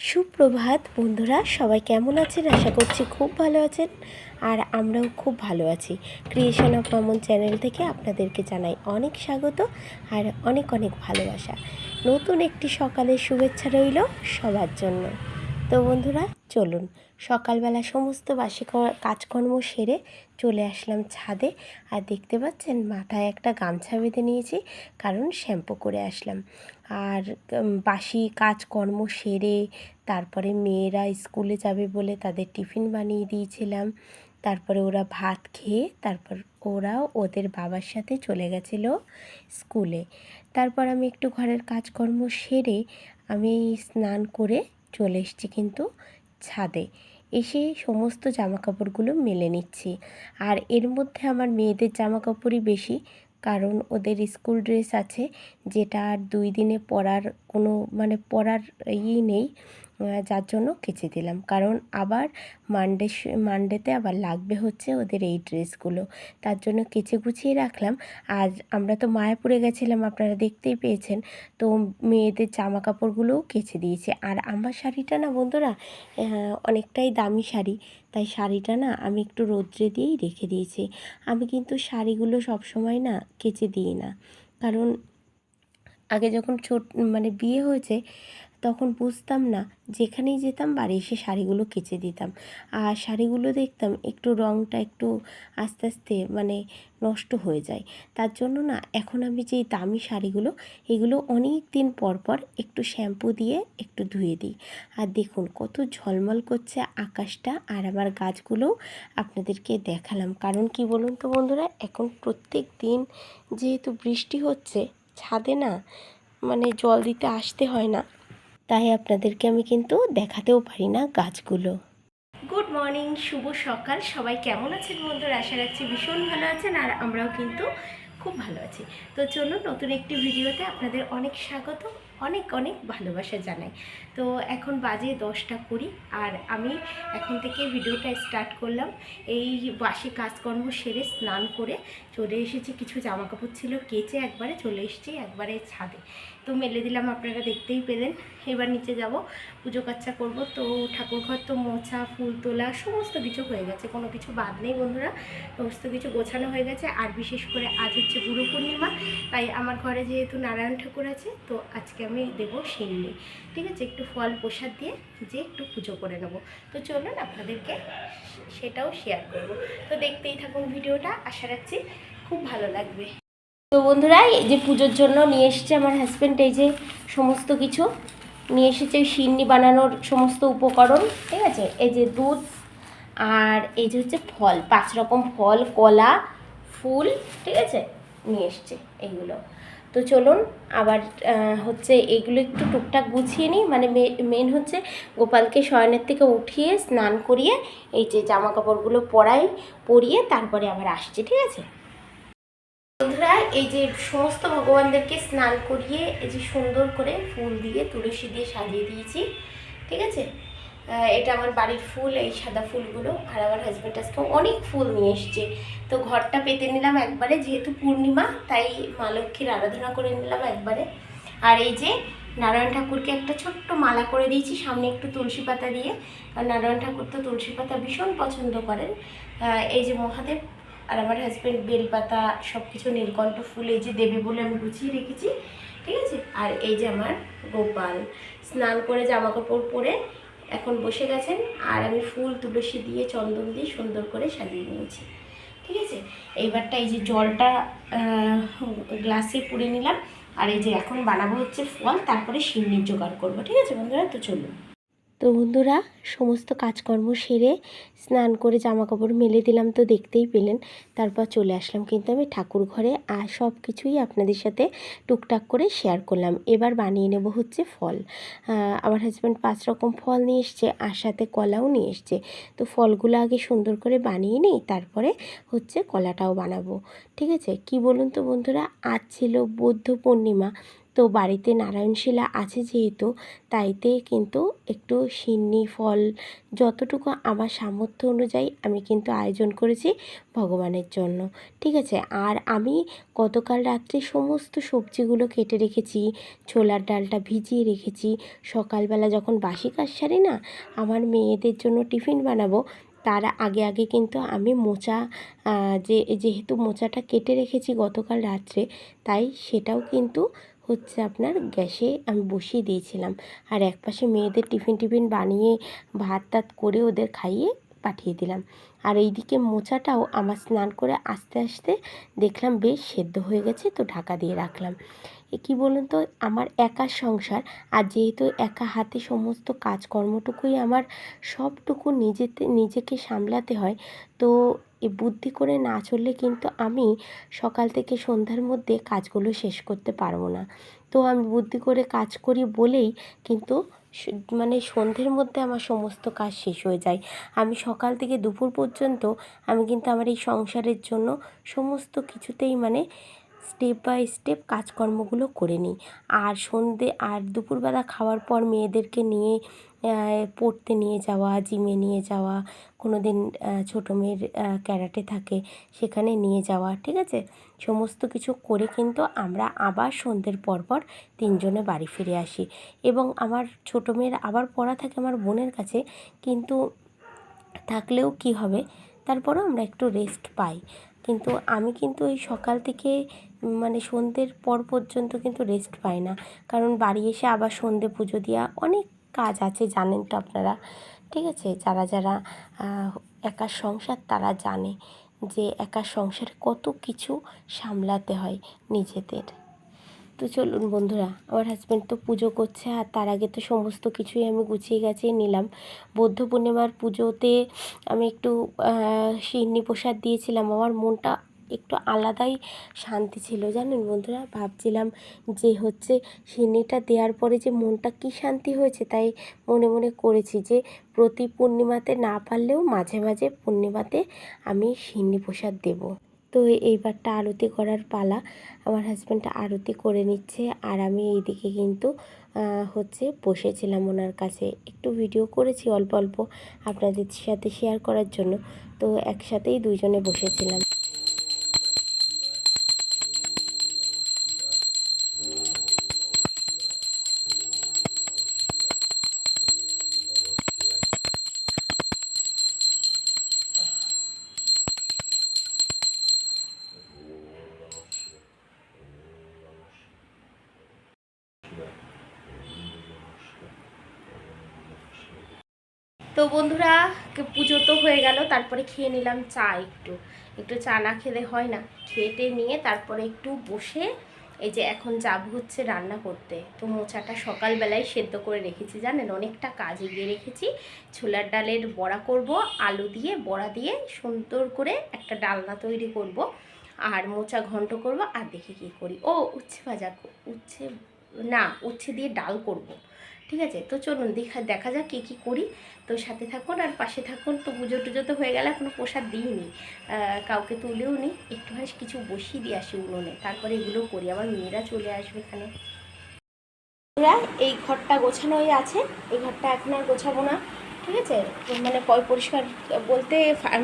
সুপ্রভাত বন্ধুরা, সবাই কেমন আছেন? আশা করছি খুব ভালো আছেন। আর আমরাও খুব ভালো আছি। ক্রিয়েশন অফ মামুন চ্যানেল থেকে আপনাদেরকে জানাই অনেক স্বাগত আর অনেক অনেক ভালোবাসা। নতুন একটি সকালের শুভেচ্ছা রইল সবার জন্য। তো বন্ধুরা চলুন, সকালবেলা সমস্ত বাসি কাজকর্ম সেরে চলে আসলাম ছাদে। আর দেখতে পাচ্ছেন মাথায় একটা গামছা বেঁধে নিয়েছি, কারণ শ্যাম্পু করে আসলাম। আর বাসি কাজকর্ম সেরে তারপরে মেয়েরা স্কুলে যাবে বলে তাদের টিফিন বানিয়ে দিয়েছিলাম। তারপরে ওরা ভাত খেয়ে তারপর ওরাও ওদের বাবার সাথে চলে গেছিলো স্কুলে। তারপর আমি একটু ঘরের কাজকর্ম সেরে আমি স্নান করে চলে এসেছি কিন্তু ছাদে। এসে সমস্ত জামাকাপড়গুলো মেলে নিচ্ছি। আর এর মধ্যে আমার মেয়েদের জামাকাপড়ই বেশি, কারণ ওদের স্কুল ড্রেস আছে, যেটা আর 2 দিনে পরার কোনো পরার নেই, যার জন্য কেচে দিলাম। কারণ আবার মানডেতে আবার লাগবে হচ্ছে ওদের এই ড্রেসগুলো, তার জন্য কেচে গুছিয়ে রাখলাম। আর আমরা তো মায়াপুরে গেছিলাম, আপনারা দেখতেই পেয়েছেন, তো মেয়েদের জামা কাপড়গুলোও কেচে দিয়েছে। আর আমার শাড়িটা না বন্ধুরা অনেকটাই দামি শাড়ি, তাই শাড়িটা না আমি একটু রৌদ্রে দিয়েই রেখে দিয়েছি। আমি কিন্তু শাড়িগুলো সবসময় না কেচে দিই না, কারণ আগে যখন বিয়ে হয়েছে তখন বুঝতাম না, যেখানেই যেতাম বাড়ি এসে শাড়িগুলো কেচে দিতাম। আর শাড়িগুলো দেখতাম একটু রঙটা একটু আস্তে আস্তে নষ্ট হয়ে যায়। তার জন্য না এখন আমি যেই দামি শাড়িগুলো, এগুলো অনেক দিন পর পর একটু শ্যাম্পু দিয়ে একটু ধুয়ে দিই। আর দেখুন কত ঝলমল করছে আকাশটা। আর আমার গাছগুলোও আপনাদেরকে দেখালাম, কারণ কি বলুন তো বন্ধুরা, এখন প্রত্যেক দিন যেহেতু বৃষ্টি হচ্ছে, ছাদে না জল দিতে আসতে হয় না, তাই আপনাদেরকে আমি কিন্তু দেখাতেও পারি না গাছগুলো। গুড মর্নিং, শুভ সকাল। সবাই কেমন আছেন বন্ধুরা? আশা রাখছি ভীষণ ভালো আছেন, আর আমরাও কিন্তু খুব ভালো আছি। তো চলুন, নতুন একটি ভিডিওতে আপনাদের অনেক স্বাগত, অনেক অনেক ভালোবাসা জানাই। তো এখন বাজে 10:20, আর আমি এখন থেকে ভিডিওটা স্টার্ট করলাম। এই বাসি কাজকর্ম সেরে স্নান করে চলে এসেছি, কিছু জামা কাপড় ছিল কেচে একবারে চলে এসেছি একবারে ছাদে, তো মেলে দিলাম, আপনারা দেখতেই পেলেন। এবার নিচে যাব, পুজো কাচ্চা করব। তো ঠাকুরঘর তো মোছা, ফুল তোলা সমস্ত কিছু হয়ে গেছে, কোনো কিছু বাদ নেই বন্ধুরা, সমস্ত কিছু গোছানো হয়ে গেছে। আর বিশেষ করে আজ হচ্ছে গুরু পূর্ণিমা, তাই আমার ঘরে যেহেতু নারায়ণ ঠাকুর আছে, তো আজকে আমি দেবো সিন্নি, ঠিক আছে, একটু ফল প্রসাদ দিয়ে যে একটু পুজো করে নেব। তো চলুন আপনাদেরকে সেটাও শেয়ার করব। তো দেখতেই থাকুন ভিডিওটা, আশা রাখছি খুব ভালো লাগবে। তো বন্ধুরা, এই যে পুজোর জন্য নিয়ে এসেছে আমার হাজব্যান্ড, এই যে সমস্ত কিছু নিয়ে এসেছে সিন্নি বানানোর সমস্ত উপকরণ, ঠিক আছে। এই যে দুধ, আর এই যে হচ্ছে ফল, 5 রকম ফল, কলা, ফুল, ঠিক আছে, নিয়ে এসছে এইগুলো। তো চলুন, আবার হচ্ছে এইগুলো একটু টুকটাক গুছিয়ে নিই। মেন হচ্ছে গোপালকে শয়নের থেকে উঠিয়ে স্নান করিয়ে এই যে জামা কাপড়গুলো পরিয়ে তারপরে আবার আসছে, ঠিক আছে। বন্ধুরা, এই যে সমস্ত ভগবানদেরকে স্নান করিয়ে এই যে সুন্দর করে ফুল দিয়ে তুলসী দিয়ে সাজিয়ে দিয়েছি, ঠিক আছে। এটা আমার বাড়ির ফুল, এই সাদা ফুলগুলো। আর আমার হাজব্যান্ড আজকে অনেক ফুল নিয়ে এসছে, তো ঘরটা পেতে নিলাম একবারে, যেহেতু পূর্ণিমা তাই মা লক্ষ্মীর আরাধনা করে নিলাম একবারে। আর এই যে নারায়ণ ঠাকুরকে একটা ছোট্ট মালা করে দিয়েছি, সামনে একটু তুলসী পাতা দিয়ে, আর নারায়ণ ঠাকুর তো তুলসী পাতা ভীষণ পছন্দ করেন। এই যে মহাদেব, আর আমার হাজব্যান্ড বেলপাতা, সব কিছু নীলকণ্ঠ ফুল এই যে দেবে বলে আমি গুছিয়ে রেখেছি, ঠিক আছে। আর এই যে আমার গোপাল স্নান করে জামা কাপড় পরে এখন বসে গেছেন, আর আমি ফুল তুলসী দিয়ে চন্দন দিয়ে সুন্দর করে সাজিয়ে নিয়েছি, ঠিক আছে। এইবারটা এই যে জলটা গ্লাসে পুরে নিলাম, আর এই যে এখন বানাবো হচ্ছে ফল, তারপরে সিন্নির জোগাড় করবো, ঠিক আছে বন্ধুরা। তো চলুন। তো বন্ধুরা, সমস্ত কাজকর্ম সেরে স্নান করে জামা কাপড় মেলে দিলাম, তো দেখতেই পেলেন। তারপর চলে আসলাম কিন্তু আমি ঠাকুর ঘরে, আর সব কিছুই আপনাদের সাথে টুকটাক করে শেয়ার করলাম। এবার বানিয়ে নেব হচ্ছে ফল। আমার হাজব্যান্ড 5 রকম ফল নিয়ে এসছে, আর সাথে কলাও নিয়ে এসছে। তো ফলগুলো আগে সুন্দর করে বানিয়ে নিই, তারপরে হচ্ছে কলাটাও বানাবো, ঠিক আছে। কি বলুন তো বন্ধুরা, আজ ছিল বৌদ্ধ পূর্ণিমা, তো বাড়িতে নারায়ণশিলা আছে যেহেতু, তাইতে কিন্তু একটু সিন্নি ফল যতটুকু আমার সামর্থ্য অনুযায়ী আমি কিন্তু আয়োজন করেছি ভগবানের জন্য, ঠিক আছে। আর আমি গতকাল রাত্রে সমস্ত সবজিগুলো কেটে রেখেছি, ছোলার ডালটা ভিজিয়ে রেখেছি। সকালবেলা যখন বাসি কাজ সারি না, আমার মেয়েদের জন্য টিফিন বানাবো, তার আগে আগে কিন্তু আমি মোচা যেহেতু মোচাটা কেটে রেখেছি গতকাল রাত্রে, তাই সেটাও কিন্তু হচ্ছে আপনার গ্যাসে আমি বসিয়ে দিয়েছিলাম। আর একপাশে মেয়েদের টিফিন বানিয়ে ভাত টাত করে ওদের খাইয়ে পাঠিয়ে দিলাম। আর এইদিকে মোচাটাও আমার স্নান করে আস্তে আস্তে দেখলাম বেশ সেদ্ধ হয়ে গেছে, তো ঢাকা দিয়ে রাখলাম। কী বলুন তো, আমার একার সংসার, আর যেহেতু একা হাতে সমস্ত কাজকর্মটুকুই আমার সবটুকু নিজেকে সামলাতে হয়, তো এ বুদ্ধি করে না চললে কিন্তু আমি সকাল থেকে সন্ধ্যার মধ্যে কাজগুলো শেষ করতে পারবো না। তো আমি বুদ্ধি করে কাজ করি বলেই কিন্তু মানে সন্ধ্যের মধ্যে আমার সমস্ত কাজ শেষ হয়ে যায়। আমি সকাল থেকে দুপুর পর্যন্ত আমি কিন্তু আমার এই সংসারের জন্য সমস্ত কিছুতেই মানে স্টেপ বাই স্টেপ কাজকর্মগুলো করে নিই। আর সন্ধে আর দুপুরবেলা খাওয়ার পর মেয়েদেরকে নিয়ে পড়তে নিয়ে যাওয়া, জিমে নিয়ে যাওয়া, কোনো দিন ছোটো মেয়ের ক্যারাটে থাকে সেখানে নিয়ে যাওয়া, ঠিক আছে। সমস্ত কিছু করে কিন্তু আমরা আবার সন্ধ্যের পরপর তিনজনে বাড়ি ফিরে আসি। এবং আমার ছোটো মেয়ের আবার পড়া থাকে আমার বোনের কাছে, কিন্তু থাকলেও কি হবে, তারপরেও আমরা একটু রেস্ট পাই। কিন্তু আমি কিন্তু এই সকাল থেকে মানে সন্ধ্যের পর পর্যন্ত কিন্তু রেস্ট পাই না, কারণ বাড়ি এসে আবার সন্ধ্যে পুজো দেওয়া অনেক কাজ আছে, জানেন তো আপনারা, ঠিক আছে। যারা যারা একার সংসার তারা জানে যে একার সংসারে কত কিছু সামলাতে হয় নিজেদের। তো চলুন বন্ধুরা, আমার হাজব্যান্ড তো পুজো করছে, আর তার আগে তো সমস্ত কিছুই আমি গুছিয়ে গাছিয়ে নিলাম। বৌদ্ধ পূর্ণিমার পুজোতে আমি একটু সিন্নি প্রসাদ দিয়েছিলাম, আমার মনটা একটু আলাদাই শান্তি ছিল, জানেন বন্ধুরা। ভাবছিলাম যে হচ্ছে সিন্নিটা দেওয়ার পরে যে মনটা কী শান্তি হয়েছে, তাই মনে মনে করেছি যে প্রতি পূর্ণিমাতে না পারলেও মাঝে মাঝে পূর্ণিমাতে আমি সিন্নি প্রসাদ দেবো। তো এইবারটা আরতি করার পালা, আমার হাজব্যান্ডটা আরতি করে নিচ্ছে, আর আমি এইদিকে কিন্তু হচ্ছে বসেছিলাম ওনার কাছে, একটু ভিডিও করেছি অল্প অল্প আপনাদের সাথে শেয়ার করার জন্য। তো একসাথেই দুইজনে বসেছিলাম। তো বন্ধুরা, পুজো তো হয়ে গেল, তারপরে খেয়ে নিলাম চা। একটু একটু চা না খেলে হয় না। খেতে নিয়ে তারপরে একটু বসে এই যে এখন যাব হচ্ছে রান্না করতে। তো মোচাটা সকালবেলায় সেদ্ধ করে রেখেছি, জানেন, অনেকটা কাজ এগিয়ে রেখেছি। ছোলার ডালের বড়া করব, আলু দিয়ে বড়া দিয়ে সুন্দর করে একটা ডালনা তৈরি করব, আর মোচা ঘন্ট করব, আর দেখি কী করি। ও উচ্ছে ভাজা, উচ্ছে না, উচ্ছে দিয়ে ডাল করব, ঠিক আছে। তো চলুন দেখা যাক কী কী করি। তো সাথে থাকুন আর পাশে থাকুন। তো পুজো টুজো তো হয়ে গেলে এখনও প্রসাদ দিইনি, কাউকে তুলেও নি, একটুখানি কিছু বসিয়ে দিয়ে আসি উনুনে, তারপরে এগুলো করি। আমার মেয়েরা চলে আসবে এখানে। এই ঘরটা গোছানো হয়ে আছে, এই ঘরটা এখন আর গোছাবো না, ঠিক আছে। মানে পরিষ্কার বলতে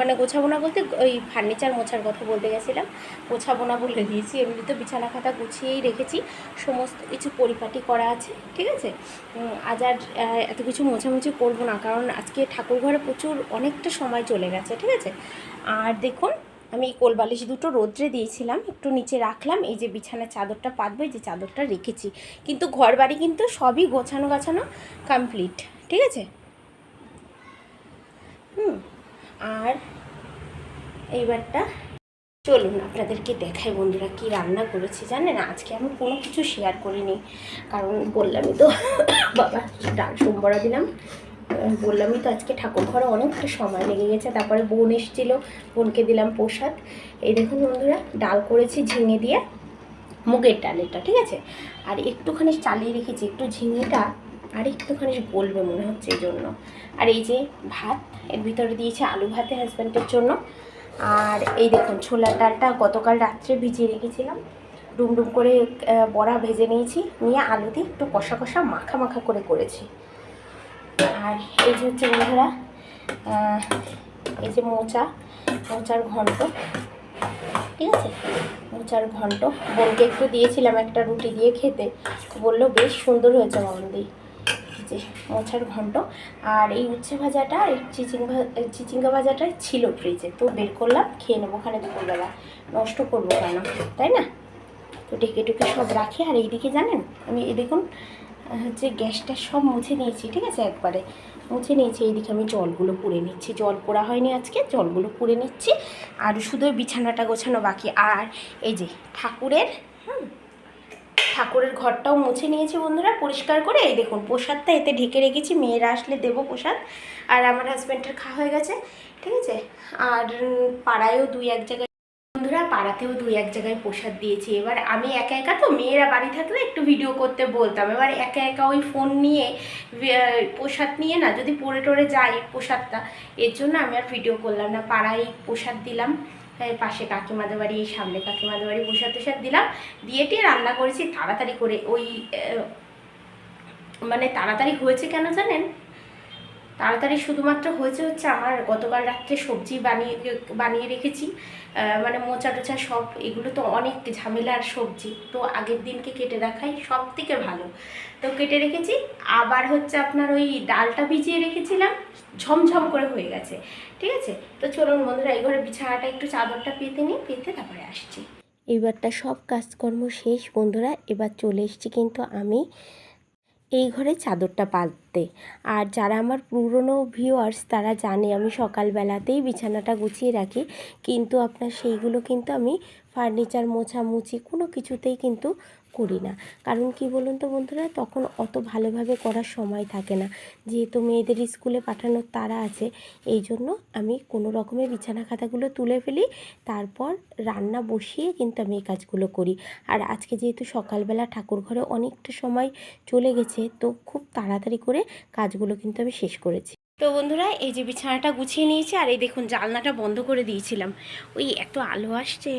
মানে গোছাবো না বলতে ওই ফার্নিচার মোছার কথা বলতে গেছিলাম, গোছাবো না বলে দিয়েছি। এমনি তো বিছানা খাতা গুছিয়েই রেখেছি, সমস্ত কিছু পরিপাটি করা আছে, ঠিক আছে। আজ আর এত কিছু মোছামুছি করবো না, কারণ আজকে ঠাকুর ঘরে প্রচুর অনেকটা সময় চলে গেছে, ঠিক আছে। আর দেখুন, আমি কোলবালিশ দুটো রোদ্রে দিয়েছিলাম, একটু নিচে রাখলাম। এই যে বিছানার চাদরটা পাতবো, এই যে চাদরটা রেখেছি, কিন্তু ঘর বাড়ি কিন্তু সবই গোছানো গাছানো কমপ্লিট, ঠিক আছে। আর এইবারটা চলুন আপনাদেরকে দেখাই বন্ধুরা কি রান্না করেছি। জানেন, আজকে আমি কোনো কিছু শেয়ার করিনি, কারণ বললামই তো বাবা ডাল সোমবড়া দিলাম, বললামই তো আজকে ঠাকুর ঘরে অনেকটা সময় লেগে গেছে। তারপরে বোন এসেছিলো, বোনকে দিলাম প্রসাদ। এই দেখুন বন্ধুরা, ডাল করেছি ঝিঙে দিয়ে, মুগের ডাল এটা, ঠিক আছে। আর একটুখানি চালিয়ে রেখেছি, একটু ঝিঙেটা আর একটুখানি গলবে মনে হচ্ছে এই জন্য। আর এই যে ভাত, এর ভিতরে দিয়েছে আলু ভাতে হাজব্যান্ডের জন্য। আর এই দেখুন ছোলার ডালটা গতকাল রাত্রে ভিজিয়ে রেখেছিলাম, ডুম ডুম করে বড়া ভেজে নিয়েছি, নিয়ে আলু দিয়ে একটু কষা কষা মাখা মাখা করে করেছি। আর এই যে হচ্ছে বন্ধুরা এই যে মোচার ঘন্ট, ঠিক আছে, মোচার ঘন্ট বোনকে একটু দিয়েছিলাম একটা রুটি দিয়ে খেতে, বললো বেশ সুন্দর হয়েছে মামদি। যে মোচার ঘন্ট আর এই উচ্ছে ভাজাটা আর চিচিঙ্গা ভাজাটা ছিল ফ্রিজে, তো বের করলাম, খেয়ে নেবো ওখানে দুপুরবেলা, নষ্ট করবো কেন, তাই না? তো ঢেকে ঢুকে সব রাখি। আর এইদিকে জানেন আমি এই দেখুন হচ্ছে গ্যাসটা সব মুছে নিয়েছি, ঠিক আছে, একবারে মুছে নিয়েছি। এইদিকে আমি জলগুলো পুড়ে নিচ্ছি, জল পোড়া হয়নি আজকে, জলগুলো পুড়ে নিচ্ছি। আর শুধু বিছানাটা গোছানো বাকি। আর এই যে ঠাকুরের ঘরটাও মুছে নিয়েছি বন্ধুরা পরিষ্কার করে। এই দেখুন প্রসাদটা এতে ঢেকে রেখেছি, মেয়েরা আসলে দেবো প্রসাদ। আর আমার হাজব্যান্ডের খাওয়া হয়ে গেছে, ঠিক আছে। আর পাড়ায়ও পাড়াতেও দুই এক জায়গায় প্রসাদ দিয়েছি। এবার আমি একা একা, তো মেয়েরা বাড়ি থাকলে একটু ভিডিও করতে বলতাম, এবার একা একা ওই ফোন নিয়ে প্রসাদ নিয়ে না যদি পড়ে টরে যাই প্রসাদটা, এর জন্য আমি আর ভিডিও করলাম না। পাড়ায় প্রসাদ দিলাম, পাশে কাকিমাদের বাড়ি, এই সামনে কাকিমাদের বাড়ি প্রসাদ টসাদ দিলাম, দিয়ে টিয়ে রান্না করেছি তাড়াতাড়ি করে। ওই মানে তাড়াতাড়ি হয়েছে কেন জানেন? তাড়াতাড়ি শুধুমাত্র হচ্ছে আমার গতকাল রাত্রে সবজি বানিয়ে রেখেছি, মানে মোচা টোচা সব, এগুলো তো অনেক ঝামেলার সবজি, তো আগের দিনকে কেটে রাখাই সব থেকে ভালো। তো কেটে রেখেছি। আবার হচ্ছে আপনার ওই ডালটা ভিজিয়ে রেখেছিলাম, ঝমঝম করে হয়ে গেছে, ঠিক আছে। তো চলুন বন্ধুরা, এই ঘরে বিছানাটা একটু চাদরটা পেতে নিই, পেতে তারপরে আসছি। এইবারটা সব কাজকর্ম শেষ বন্ধুরা, এবার চলে এসেছি কিন্তু আমি এই ঘরে চাদরটা পাততে। আর যারা আমার পুরনো ভিউয়ার্স তারা জানে আমি সকালবেলাতেই বিছানাটা গুছিয়ে রাখি, কিন্তু আপনার সেইগুলো কিন্তু আমি ফার্নিচার মোছামুছি কোনো কিছুতেই কিন্তু করি না। কারণ কি বলুন তো বন্ধুরা, তখন অত ভালোভাবে করার সময় থাকে না, যেহেতু মেয়েদের স্কুলে পাঠানোর তাড়া আছে। এই জন্য আমি কোনো রকমের বিছানা খাতাগুলো তুলে ফেলি, তারপর রান্না বসিয়ে কিন্তু আমি এই কাজগুলো করি। আর আজকে যেহেতু সকালবেলা ঠাকুর ঘরে অনেকটা সময় চলে গেছে, তো খুব তাড়াতাড়ি করে কাজগুলো কিন্তু আমি শেষ করেছি। তো বন্ধুরা এই যে বিছানাটা গুছিয়ে নিয়েছি, আর এই দেখুন জানলাটা বন্ধ করে দিয়েছিলাম, ওই এত আলো আসছে,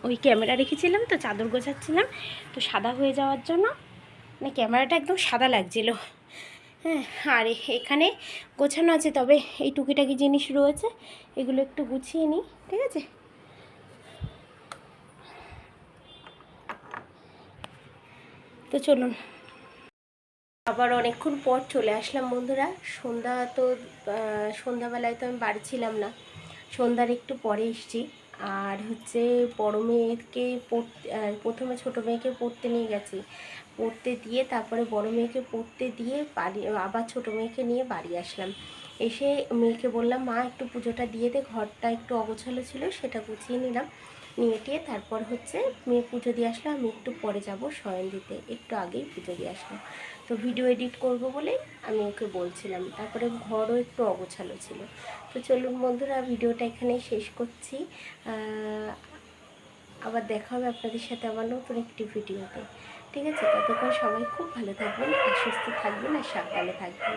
ওই ক্যামেরা রেখেছিলাম তো চাদর গোছাচ্ছিলাম, তো সাদা হয়ে যাওয়ার জন্য মানে ক্যামেরাটা একদম সাদা লাগছিল। হ্যাঁ, আর এখানে গোছানো আছে, তবে এই টুকিটাকি জিনিস রয়েছে, এগুলো একটু গুছিয়ে নিই, ঠিক আছে। তো চলুন, আবার অনেকক্ষণ পর চলে আসলাম বন্ধুরা। সন্ধ্যাবেলায় তো আমি বাড়ি ছিলাম না, সন্ধ্যার একটু পরে এসেছি। আর হচ্ছে বড় মেয়েকে প্রথমে ছোটো মেয়েকে পড়তে নিয়ে গেছি, পড়তে দিয়ে তারপরে বড় মেয়েকে পড়তে দিয়ে আবার ছোটো মেয়েকে নিয়ে বাড়ি আসলাম। এসে মেয়েকে বললাম মা একটু পুজোটা দিয়ে দে, ঘরটা একটু অগোছালো ছিল সেটা গুছিয়ে নিলাম, নিয়ে টিয়ে তারপর হচ্ছে মেয়ে পুজো দিয়ে আসলো। আমি একটু পরে যাব শয়ন দিতে, একটু আগেই পুজো দিয়ে আসলাম। তো ভিডিও এডিট করব বলে আমি ওকে বলছিলাম, তারপরে ঘরও একটু অগোছালো ছিল। তো চলুন বন্ধুরা, ভিডিওটা এখানেই শেষ করছি। আবার দেখা হবে আপনাদের সাথে আমার নতুন একটি ভিডিওতে, ঠিক আছে। ততক্ষণ সবাই খুব ভালো থাকবেন, আর সুস্থ থাকবেন, আর সাবধানে থাকবেন।